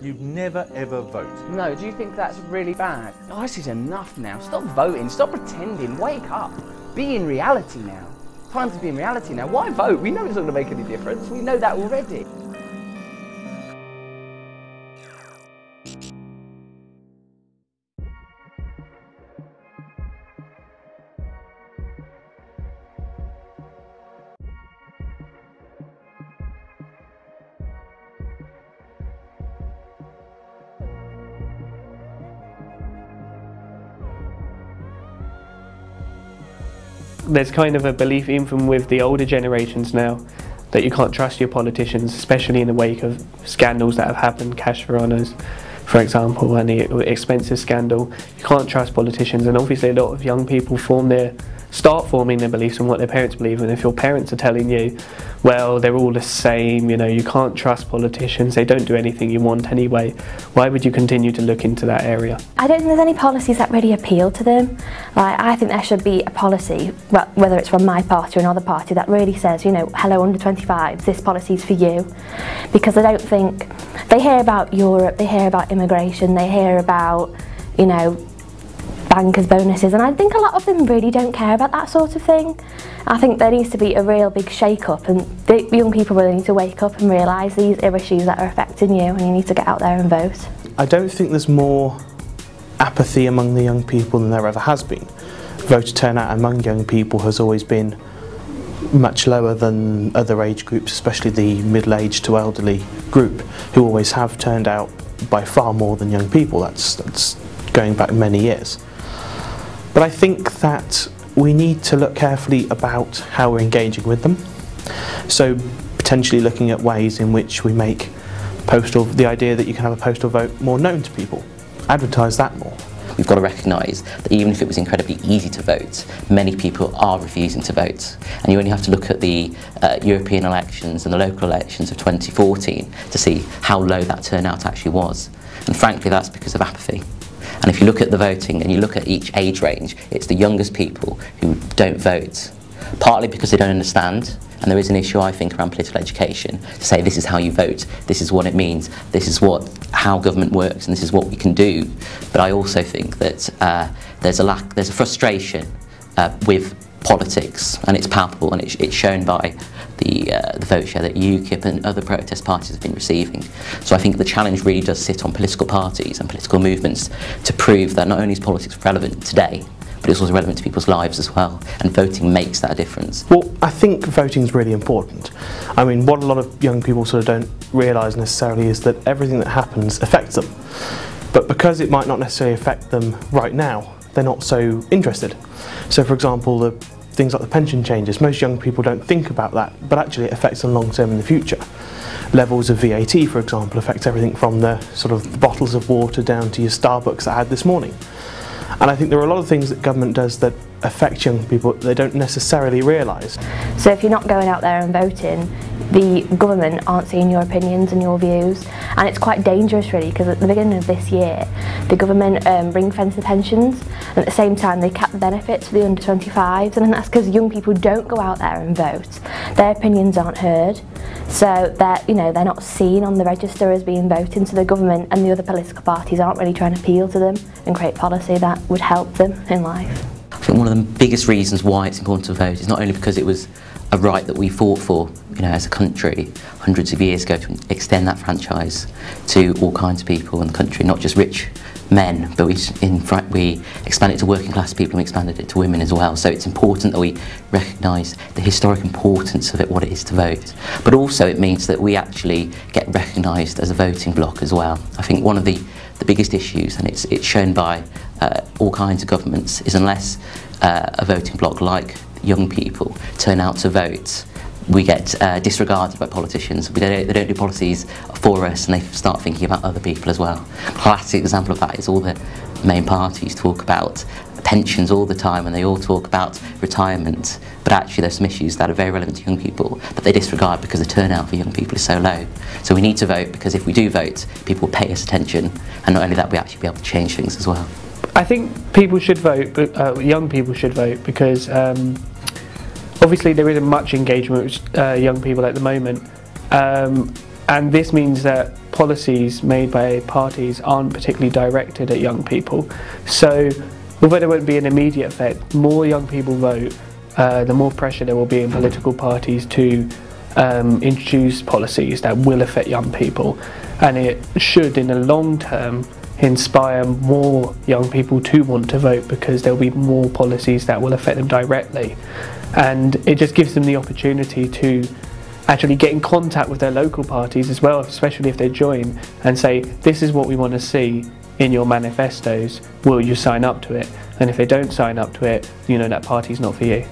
You'd never ever vote. No, do you think that's really bad? Oh, this is enough now. Stop voting, stop pretending, wake up. Be in reality now. Time to be in reality now. Why vote? We know it's not going to make any difference. We know that already. There's kind of a belief, even with the older generations now, that you can't trust your politicians, especially in the wake of scandals that have happened, cash for honours, for example, and the expensive scandal. You can't trust politicians, and obviously a lot of young people start forming their beliefs on what their parents believe, and if your parents are telling you, well, they're all the same, you know, you can't trust politicians, they don't do anything you want anyway, why would you continue to look into that area? I don't think there's any policies that really appeal to them. Like, I think there should be a policy, whether it's from my party or another party, that really says, you know, hello under 25s, this policy's for you. Because I don't think, they hear about Europe, they hear about immigration, they hear about, you know, bankers' bonuses, and I think a lot of them really don't care about that sort of thing. I think there needs to be a real big shake-up, and the young people really need to wake up and realise these are issues that are affecting you, and you need to get out there and vote. I don't think there's more apathy among the young people than there ever has been. Voter turnout among young people has always been much lower than other age groups, especially the middle-aged to elderly group, who always have turned out by far more than young people. That's going back many years. But I think that we need to look carefully about how we're engaging with them. So potentially looking at ways in which we make the idea that you can have a postal vote more known to people. Advertise that more. We've got to recognise that even if it was incredibly easy to vote, many people are refusing to vote. And you only have to look at the European elections and the local elections of 2014 to see how low that turnout actually was. And frankly, that's because of apathy. And if you look at the voting and you look at each age range, it's the youngest people who don't vote. Partly because they don't understand, and there is an issue, I think, around political education, to say this is how you vote, this is what it means, this is how government works, and this is what we can do. But I also think that there's a frustration with politics, and it's palpable, and it's shown by the vote share that UKIP and other protest parties have been receiving. So I think the challenge really does sit on political parties and political movements to prove that not only is politics relevant today, but it's also relevant to people's lives as well, and voting makes that a difference. Well, I think voting is really important. I mean, what a lot of young people sort of don't realise necessarily is that everything that happens affects them. But because it might not necessarily affect them right now, they're not so interested. So for example, things like the pension changes, most young people don't think about that, but actually it affects them long term in the future. Levels of VAT, for example, affects everything from the sort of bottles of water down to your Starbucks that I had this morning. And I think there are a lot of things that government does that affect young people that they don't necessarily realise. So if you're not going out there and voting, the government aren't seeing your opinions and your views, and it's quite dangerous really, because at the beginning of this year the government ring-fenced the pensions, and at the same time they capped the benefits for the under 25s, and that's because young people don't go out there and vote. Their opinions aren't heard, so they're not seen on the register as being voting, so the government and the other political parties aren't really trying to appeal to them and create policy that would help them in life. I think one of the biggest reasons why it's important to vote is not only because it was a right that we fought for, you know, as a country hundreds of years ago, to extend that franchise to all kinds of people in the country, not just rich men, but we expanded it to working class people, and we expanded it to women as well. So it's important that we recognise the historic importance of it, what it is to vote. But also it means that we actually get recognised as a voting bloc as well. I think one of the biggest issues, and it's shown by all kinds of governments, is unless a voting bloc like young people turn out to vote, we get disregarded by politicians. They don't do policies for us, and they start thinking about other people as well. A classic example of that is all the main parties talk about pensions all the time, and they all talk about retirement, but actually there's some issues that are very relevant to young people that they disregard because the turnout for young people is so low. So we need to vote, because if we do vote, people will pay us attention, and not only that, we actually be able to change things as well. I think people should vote, but young people should vote, because obviously there isn't much engagement with young people at the moment, and this means that policies made by parties aren't particularly directed at young people. So although there won't be an immediate effect, more young people vote, the more pressure there will be in political parties to introduce policies that will affect young people, and it should in the long term inspire more young people to want to vote, because there'll be more policies that will affect them directly, and it just gives them the opportunity to actually get in contact with their local parties as well, especially if they join, and say, this is what we want to see in your manifestos, will you sign up to it? And if they don't sign up to it, you know that party's not for you.